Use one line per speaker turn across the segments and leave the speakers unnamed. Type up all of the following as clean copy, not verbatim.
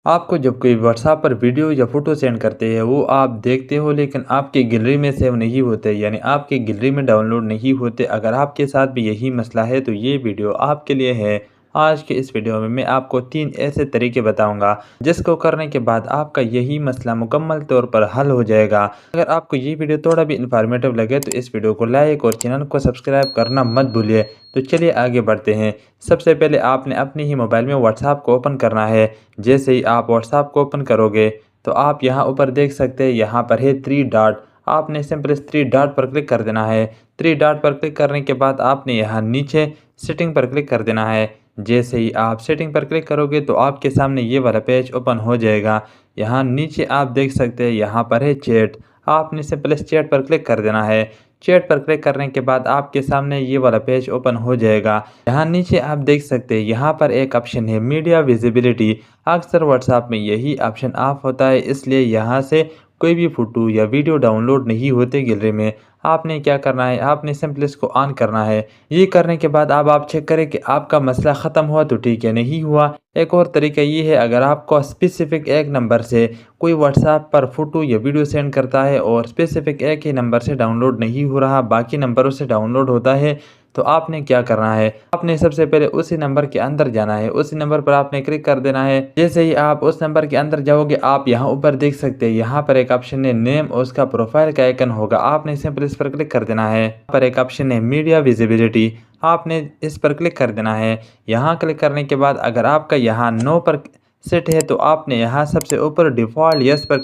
आपको जब कोई व्हाट्सएप पर वीडियो या फ़ोटो सेंड करते हैं वो आप देखते हो लेकिन आपकी गैलरी में सेव नहीं होते, यानी आपकी गैलरी में डाउनलोड नहीं होते। अगर आपके साथ भी यही मसला है तो ये वीडियो आपके लिए है। आज के इस वीडियो में मैं आपको 3 ऐसे तरीके बताऊंगा जिसको करने के बाद आपका यही मसला मुकम्मल तौर पर हल हो जाएगा। अगर आपको ये वीडियो थोड़ा भी इंफॉर्मेटिव लगे तो इस वीडियो को लाइक और चैनल को सब्सक्राइब करना मत भूलिए। तो चलिए आगे बढ़ते हैं। सबसे पहले आपने अपने ही मोबाइल में व्हाट्सएप को ओपन करना है। जैसे ही आप व्हाट्सएप को ओपन करोगे तो आप यहाँ ऊपर देख सकते हैं, यहाँ पर है 3 डॉट। आपने सिंपल इस 3 डॉट पर क्लिक कर देना है। 3 डॉट पर क्लिक करने के बाद आपने यहाँ नीचे सेटिंग पर क्लिक कर देना है। जैसे ही आप सेटिंग पर क्लिक करोगे तो आपके सामने ये वाला पेज ओपन हो जाएगा। यहाँ नीचे आप देख सकते हैं, यहाँ पर है चैट। आपने सिंपल इस चैट पर क्लिक कर देना है। चैट पर क्लिक करने के बाद आपके सामने ये वाला पेज ओपन हो जाएगा। यहाँ नीचे आप देख सकते हैं, यहाँ पर एक ऑप्शन है मीडिया विजिबिलिटी। अक्सर व्हाट्सएप में यही ऑप्शन ऑफ होता है, इसलिए यहाँ से कोई भी फ़ोटो या वीडियो डाउनलोड नहीं होते गैलरी में। आपने क्या करना है, आपने सिंपल इसको ऑन करना है। ये करने के बाद अब आप चेक करें कि आपका मसला ख़त्म हुआ तो ठीक है, नहीं हुआ एक और तरीका ये है, अगर आपको स्पेसिफिक एक नंबर से कोई व्हाट्सएप पर फ़ोटो या वीडियो सेंड करता है और स्पेसिफिक एक ही नंबर से डाउनलोड नहीं हो रहा, बाकी नंबरों से डाउनलोड होता है, तो आपने क्या करना है, आपने सबसे पहले उसी नंबर के अंदर जाना है। उसी नंबर पर आपने क्लिक कर देना है। जैसे ही आप उस नंबर के अंदर जाओगे आप यहाँ ऊपर देख सकते हैं, यहाँ पर एक ऑप्शन है नेम और उसका प्रोफाइल का आइकन होगा। आपने सिंपल इस पर क्लिक कर देना है। यहाँ पर एक ऑप्शन है मीडिया विजिबिलिटी, आपने इस पर क्लिक कर देना है। यहाँ क्लिक करने के बाद अगर आपका यहाँ नो पर सेट है तो आपने यहाँ सबसे ऊपर डिफ़ॉल्ट यस पर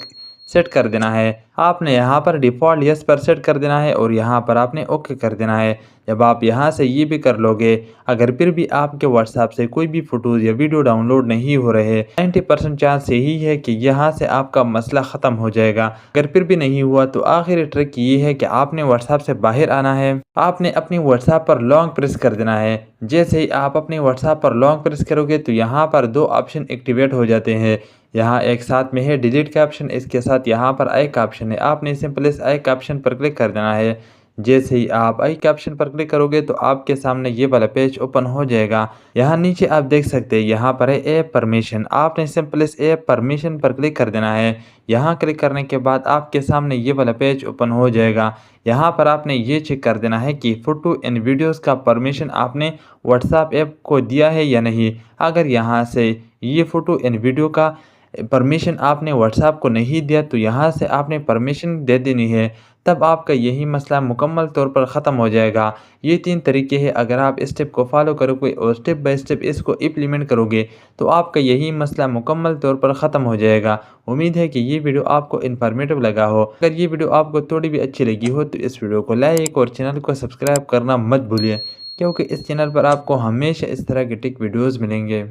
सेट कर देना है। आपने यहाँ पर डिफ़ॉल्ट यस पर सेट कर देना है और यहाँ पर आपने ओके कर देना है। जब आप यहाँ से ये भी कर लोगे, अगर फिर भी आपके व्हाट्सएप से कोई भी फ़ोटोज़ या वीडियो डाउनलोड नहीं हो रहे, 90% चांस यही है कि यहाँ से आपका मसला ख़त्म हो जाएगा। अगर फिर भी नहीं हुआ तो आखिरी ट्रिक ये है कि आपने व्हाट्सएप से बाहर आना है। आपने अपनी व्हाट्सएप पर लॉन्ग प्रेस कर देना है। जैसे ही आप अपने व्हाट्सएप पर लॉन्ग प्रेस करोगे तो यहाँ पर 2 ऑप्शन एक्टिवेट हो जाते हैं। यहाँ एक साथ में है डिलीट का ऑप्शन, इसके साथ यहाँ पर आई का ऑप्शन है। आपने सिंपल इस आई का ऑप्शन पर क्लिक कर देना है। जैसे ही आप आई के ऑप्शन पर क्लिक करोगे तो आपके सामने ये वाला पेज ओपन हो जाएगा। यहाँ नीचे आप देख सकते हैं, यहाँ पर है ऐप परमिशन। आपने सिंपल इस ऐप परमिशन पर क्लिक कर देना है। यहाँ क्लिक करने के बाद आपके सामने ये वाला पेज ओपन हो जाएगा। यहाँ पर आपने ये चेक कर देना है कि फ़ोटो एंड वीडियोज़ का परमिशन आपने व्हाट्सएप ऐप को दिया है या नहीं। अगर यहाँ से ये फ़ोटो एंड वीडियो का परमिशन आपने व्हाट्सएप को नहीं दिया तो यहाँ से आपने परमिशन दे देनी है, तब आपका यही मसला मुकम्मल तौर पर ख़त्म हो जाएगा। ये 3 तरीके हैं, अगर आप इस स्टेप को फॉलो करोगे और स्टेप बाय स्टेप इसको इम्प्लीमेंट करोगे तो आपका यही मसला मुकम्मल तौर पर ख़त्म हो जाएगा। उम्मीद है कि ये वीडियो आपको इन्फॉर्मेटिव लगा हो। अगर ये वीडियो आपको थोड़ी भी अच्छी लगी हो तो इस वीडियो को लाइक और चैनल को सब्सक्राइब करना मत भूलिए, क्योंकि इस चैनल पर आपको हमेशा इस तरह के टिक वीडियोज़ मिलेंगे।